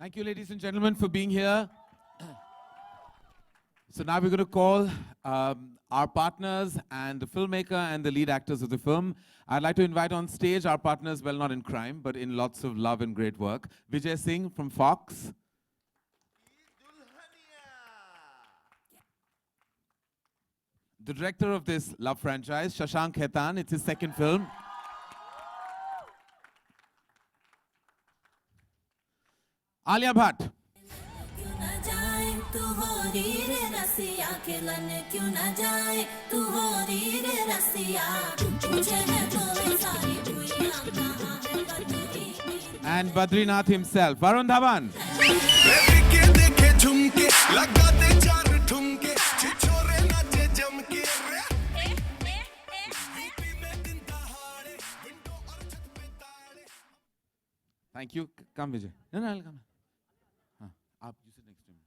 Thank you, ladies and gentlemen, for being here. So now we're going to call our partners and the filmmaker and the lead actors of the film. I'd like to invite on stage our partners, well, not in crime, but in lots of love and great work. Vijay Singh from Fox. The director of this love franchise, Shashank Khaitan. It's his second film. Alia Bhatt. And Badrinath himself, Varun Dhawan. Thank you. Come, Vijay. No, I'll come. You sit next to me.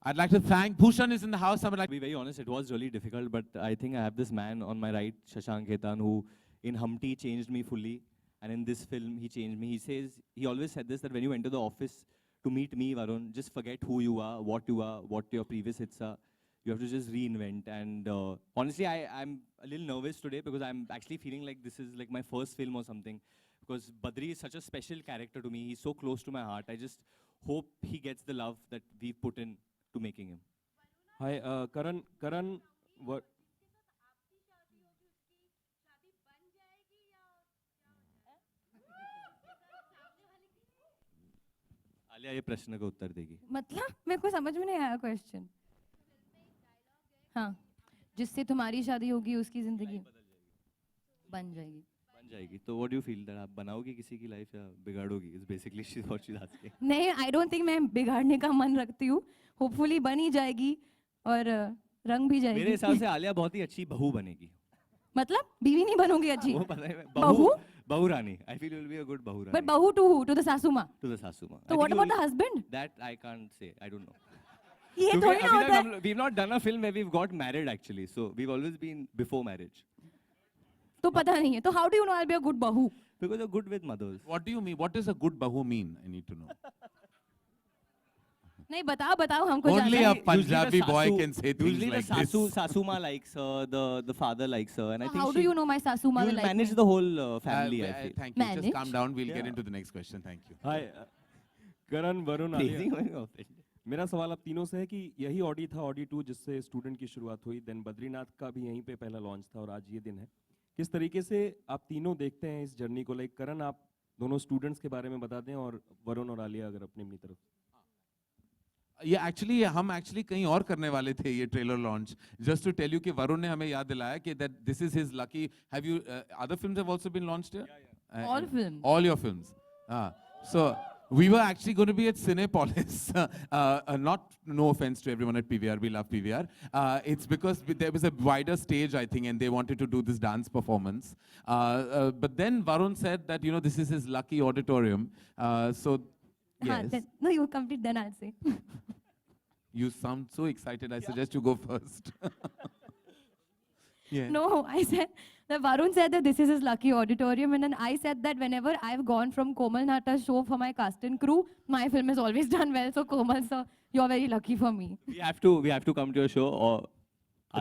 I'd like to thank Bhushan is in the house. I would like to be very honest, it was really difficult, but I think I have this man on my right, Shashank Khaitan, who in Humpty changed me fully, and in this film he changed me. He always said this, that when you enter the office to meet me, Varun, just forget who you are, what your previous hits are. You have to just reinvent. And honestly, I'm a little nervous today because I'm actually feeling like this is like my first film or something. Because Badri is such a special character to me. He's so close to my heart. I just hope he gets the love that we've put in to making him. Hi, Karan, what? Alia ये प्रश्न का उत्तर देगी. मतलब मेरे को समझ में नहीं आया क्वेश्चन. हाँ, जिससे तुम्हारी शादी होगी उसकी जिंदगी बन जाएगी. तो what do you feel that आप बनाओगी किसी की लाइफ या बिगाड़ोगी? Is basically what she's asking. नहीं, I don't think मैं बिगाड़ने का मन रखती हूँ. Hopefully बन ही जाएगी और रंग भी जाएगी. मेरे हिसाब से आलिया बहुत ही अच्छी बहू बनेगी. मतलब बीवी नहीं बनोगी अच्छी. वो पता है. बहू रानी. I feel you will be a good बहू रानी. But बहू to who? To the सासू माँ. To the सासू माँ. So what about the husband? That I can't say. I don't know. ये थोड़ी ना होता है. We've not done a film where we've got married actually. So we've always been before marriage. तो पता नहीं है. तो how do you know I'll be a good bahu? Because you're good with mothers. What do you mean? What does a good bahu mean? I need to know. नहीं बताओ हमको. Only a Punjabi boy can say things like this. Usually the Sasuma likes her, the father likes her, and I think how do you know my Sasuma will like me? Manage the whole family. I feel. Thank you. Just calm down. We'll get into the next question. Thank you. Hi, Karan, Varun, Alia. मेरा सवाल आप तीनों से है कि यही Audi था, Audi 2, जिससे स्टूडेंट की शुरुआत हुई. देन बद्रीनाथ का भी यहीं पे पहला लॉन्च था और आज ये दिन है. किस तरीके से आप तीनों देखते हैं इस जर्नी को? लाइक करण, आप दोनों स्टूडेंट्स के बारे में बता दें और वरुण और आलिया अगर अपनी तरफ. ये एक्चुअली हम कहीं और करने वाले थे ये trailer launch. Just to tell you कि वरुण ने हमें याद दिलाया कि that this is his lucky. Have you other films have also been launched here? All films. All your films. So we were actually going to be at Cinepolis. No offense to everyone at PVR, we love PVR. It's because there was a wider stage, I think, and they wanted to do this dance performance. But then Varun said that, you know, this is his lucky auditorium. So, yes. No, you complete, then I'll say. You sound so excited. I suggest you go first. Yeah. No, I said that Varun said that this is his lucky auditorium, and then I said that whenever I've gone from Komal Nata's show for my cast and crew, my film has always done well. So Komal sir, you're very lucky for me. We have to come to your show or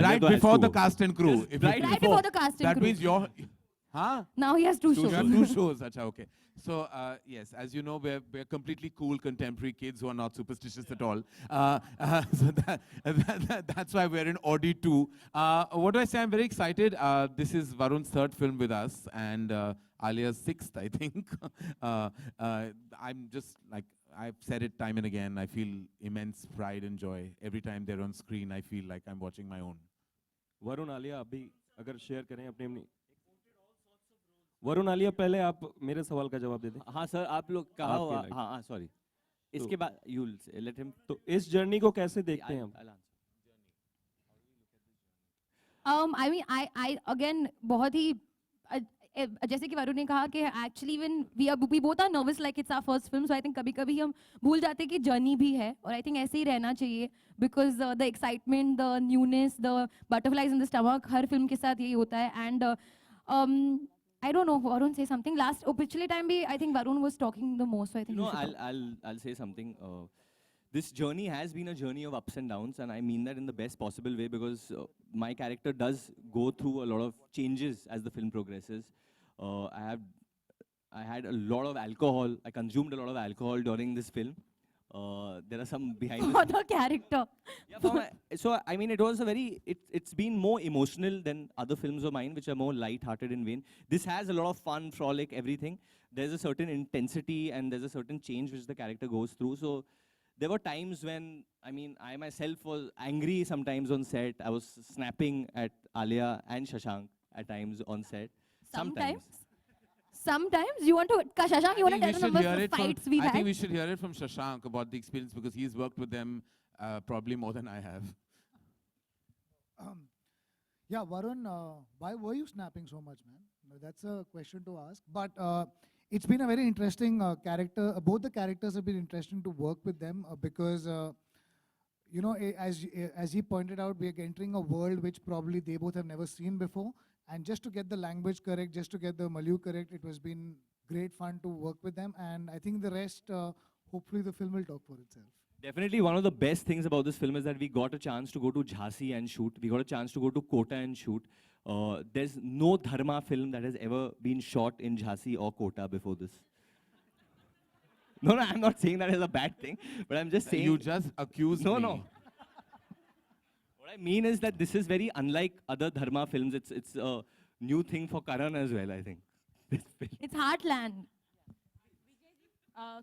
right before the cast and crew. Right before the cast and crew. That means you're. Huh? Now he has two shows. You have 2 shows. Achha, okay. So, yes, as you know, we're completely cool contemporary kids who are not superstitious at all. So that's why we're in Audi 2. What do I say? I'm very excited. This is Varun's 3rd film with us and Alia's 6th, I think. I'm just like, I've said it time and again, I feel immense pride and joy. Every time they're on screen, I feel like I'm watching my own. Varun, Alia, अभी अगर share करें अपने वरुण, आलिया, पहले आप मेरे सवाल का जवाब दे दें. हाँ सर, आप लोग कहा हुआ. हाँ सॉरी. इसके बाद you let him. तो इस जर्नी को कैसे देखते हैं आप? I mean, I again बहुत ही जैसे कि वरुण ने कहा कि actually when we both are nervous like it's our first film, so I think कभी-कभी हम भूल जाते हैं कि जर्नी भी है और I think ऐसे ही रहना चाहिए because the excitement, the newness, the butterflies in the stomach her film के साथ यही होता है and I don't know. Varun say something. Last, पिछले time भी I think Varun was talking the most. So I You think know, you should talk. I'll say something. This journey has been a journey of ups and downs, and I mean that in the best possible way because my character does go through a lot of changes as the film progresses. I had a lot of alcohol. I consumed a lot of alcohol during this film. There are some behind the For the character. Yeah, so I mean, it was a very, it's been more emotional than other films of mine, which are more light-hearted in vain. This has a lot of fun, frolic, everything. There's a certain intensity and there's a certain change which the character goes through. So there were times when, I mean, I myself was angry sometimes on set. I was snapping at Alia and Shashank at times on set. Sometimes. Sometimes you want to, Shashank, you want to tell them about the fights we've I had? think we should hear it from Shashank about the experience because he's worked with them probably more than I have. Yeah, Varun, why were you snapping so much, man? No, that's a question to ask. But it's been a very interesting character. Both the characters have been interesting to work with them because, you know, as he pointed out, we are entering a world which probably they both have never seen before. And just to get the language correct, just to get the Malayu correct, it was been great fun to work with them. And I think the rest, hopefully the film will talk for itself. Definitely one of the best things about this film is that we got a chance to go to Jhansi and shoot. We got a chance to go to Kota and shoot. There's no Dharma film that has ever been shot in Jhansi or Kota before this. No, I'm not saying that as a bad thing, but I'm just saying... You just accused me. No. What I mean is that this is very unlike other Dharma films. It's a new thing for Karan as well, I think. It's Heartland.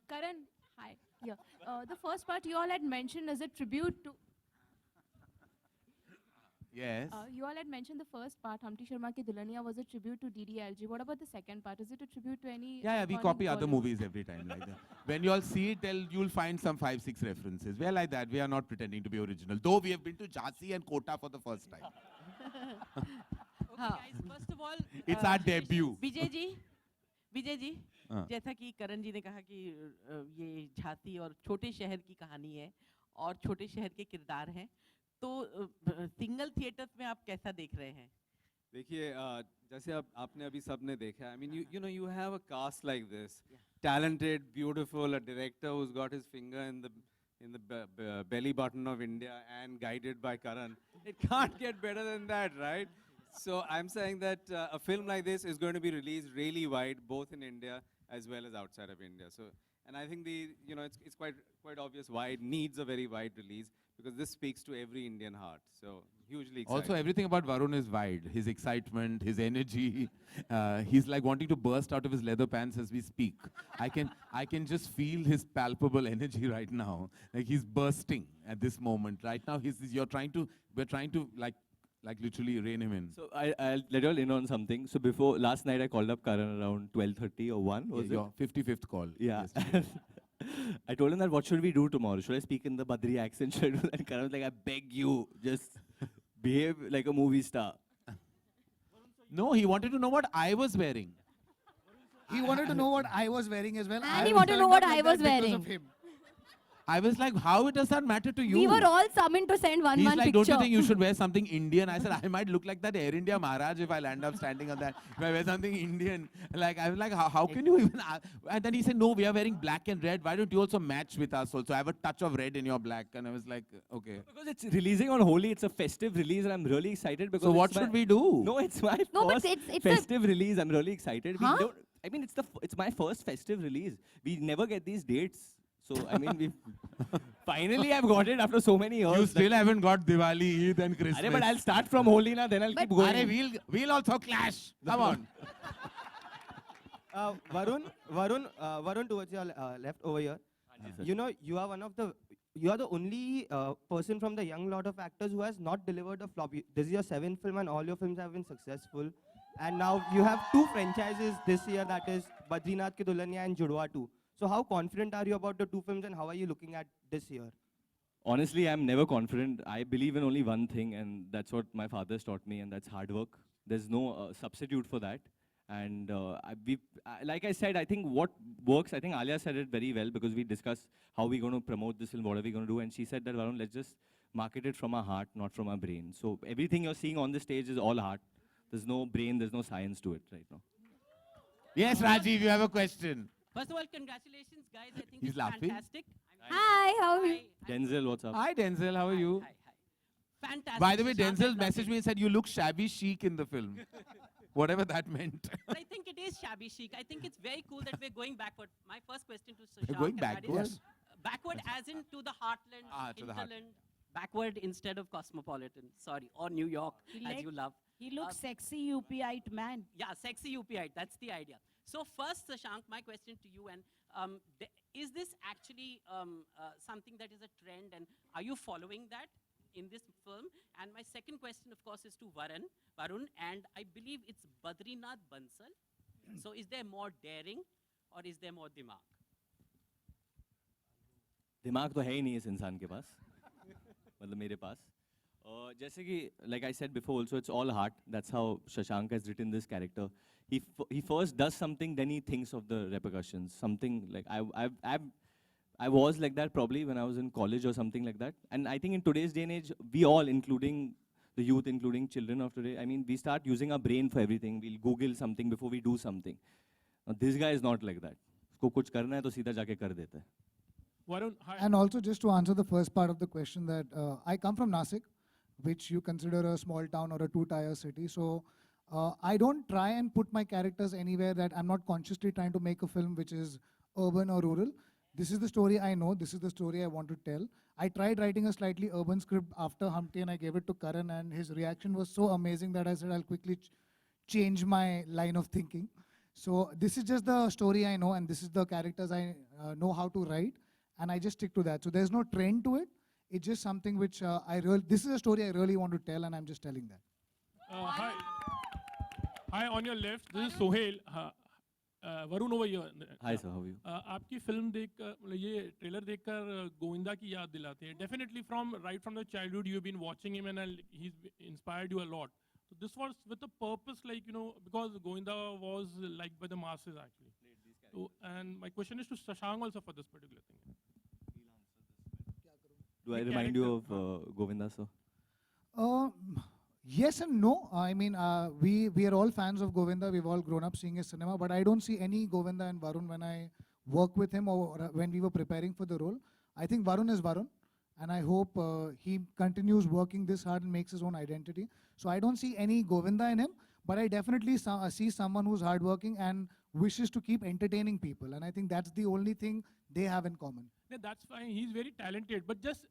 Karan, hi. Yeah. The first part you all had mentioned is a tribute to. Yes. You all had mentioned the first part, Humpty Sharma Ki Dulhania, was a tribute to DDLG. What about the second part? Is it a tribute to any? Yeah, we iconic copy other Bollywood? movies every time like that. When you all see it, you'll find some 5-6 references. We are like that. We are not pretending to be original. Though we have been to Jhansi and Kota for the first time. हाँ, first of all, It's our debut. Vijay ji, हाँ. जैसा कि करण जी ने कहा कि ये झांसी और छोटे शहर की कहानी है और छोटे शहर के किरदार हैं, तो सिंगल थिएटर्स में आप कैसा देख रहे हैं? देखिए, जैसे आपने अभी सबने देखा, I mean, you know, you have a cast like this, talented, beautiful, a director who's got his finger in the belly button of India and guided by Karan. It can't get better than that, right? So I'm saying that a film like this is going to be released really wide, both in India as well as outside of India. So, and I think it's quite obvious why it needs a very wide release because this speaks to every Indian heart. So hugely excited. Also, everything about Varun is wide. His excitement, his energy. He's like wanting to burst out of his leather pants as we speak. I can just feel his palpable energy right now. Like he's bursting at this moment. Right now, we're trying to like literally rein him in. So I'll let you all in on something. So before, last night I called up Karan around 12:30 or 1, was it? Your 55th call. Yeah. yesterday. I told him that what should we do tomorrow? Should I speak in the Badri accent? Should I do that? And Karan was like, I beg you, just behave like a movie star. No, he wanted to know what I was wearing. He wanted to know what I was wearing as well. And he wanted to know what I was because wearing. of him. I was like, how does that matter to you? We were all summoned to send one He's like, like, picture. don't you think you should wear something Indian? I said, I might look like that Air India Maharaj if I'll end up standing on that. If I wear something Indian. Like, I was like, how can you even? And then he said, no, we are wearing black and red. Why don't you also match with us also? I have a touch of red in your black. And I was like, okay. Because it's releasing on Holi, it's a festive release and I'm really excited because So what it's should we do? No, it's my No, but first it's festive release. I'm really excited. Huh? I mean, it's my first festive release. We never get these dates. So, I mean, finally I've got it after so many years. You still haven't got Diwali, Eid and Christmas. But I'll start from Holi now, then I'll keep going. Arey, we'll also clash. Come on. Varun, towards your left over here. You know, you are the only person from the young lot of actors who has not delivered a flop. This is your 7th film and all your films have been successful. And now you have 2 franchises this year, that is Badrinath Ki Dulhania and Judwa 2. So how confident are you about the 2 films and how are you looking at this year? Honestly, I'm never confident. I believe in only one thing and that's what my father's taught me and that's hard work. There's no substitute for that. And like I said, I think what works, I think Alia said it very well because we discussed how we're going to promote this film, what are we going to do. And she said that, Varun, let's just market it from our heart, not from our brain. So everything you're seeing on the stage is all heart. There's no brain, there's no science to it right now. Yes, Rajiv, you have a question. First of all, congratulations, guys. I think He's it's laughing. fantastic. Hi, how are you? Denzel, what's up? Hi, Denzel. How are you? Hi. Fantastic. By the way, Shashank, I Denzel loved messaged it. me and said you look shabby chic in the film. Whatever that meant. But I think it is shabby chic. I think it's very cool that we're going backward. My first question to Shashank. We're going and that is, backwards? Backward as in to the heartland, To the heart. hinterland. Backward instead of cosmopolitan. Sorry. Or New York, as you love. He looks sexy UPite man. Yeah, sexy UPite. That's the idea. So first, Shashank, my question to you, and is this actually something that is a trend, and are you following that in this film? And my second question, of course, is to Varun, and I believe it's Badrinath Bansal. So is there more daring, or is there more dimag? दिमाग तो है ही नहीं इस इंसान के पास मतलब मेरे पास जैसे कि like I said before also it's all heart. That's how Shashank has written this character. He first does something, then he thinks of the repercussions. Something like I was like that probably when I was in college or something like that. And I think in today's day and age, we all, including the youth, including children of today, I mean, we start using our brain for everything. We'll Google something before we do something. Now, this guy is not like that. उसको कुछ करना है तो सीधा जाके कर देता है. Varun, hi. And also, just to answer the first part of the question, that I come from Nasik, which you consider a small town or a two-tier city. So I don't try and put my characters anywhere that I'm not consciously trying to make a film which is urban or rural. This is the story I know. This is the story I want to tell. I tried writing a slightly urban script after Humpty, and I gave it to Karan, and his reaction was so amazing that I said I'll quickly change my line of thinking. So this is just the story I know, and this is the characters I know how to write. And I just stick to that. So there's no trend to it. It's just something which this is a story I really want to tell, and I'm just telling that. Hi. Hi, on your left, this is Sohail. Varun over here. Hi sir, how are you? आपकी film देखकर मतलब ये trailer देखकर गोविंदा की याद दिलाते हैं. Definitely right from the childhood you've been watching him and he's inspired you a lot. So this was with a purpose, like, you know, because Govinda was liked by the masses actually. So, and my question is to Shashank also for this particular thing. Do I remind you of Govinda sir? Yes and no. I mean, we are all fans of Govinda. We've all grown up seeing his cinema, but I don't see any Govinda and Varun when I work with him or when we were preparing for the role. I think Varun is Varun, and I hope he continues working this hard and makes his own identity. So I don't see any Govinda in him, but I definitely see someone who's hardworking and wishes to keep entertaining people. And I think that's the only thing they have in common. Yeah, that's fine. He's very talented, but just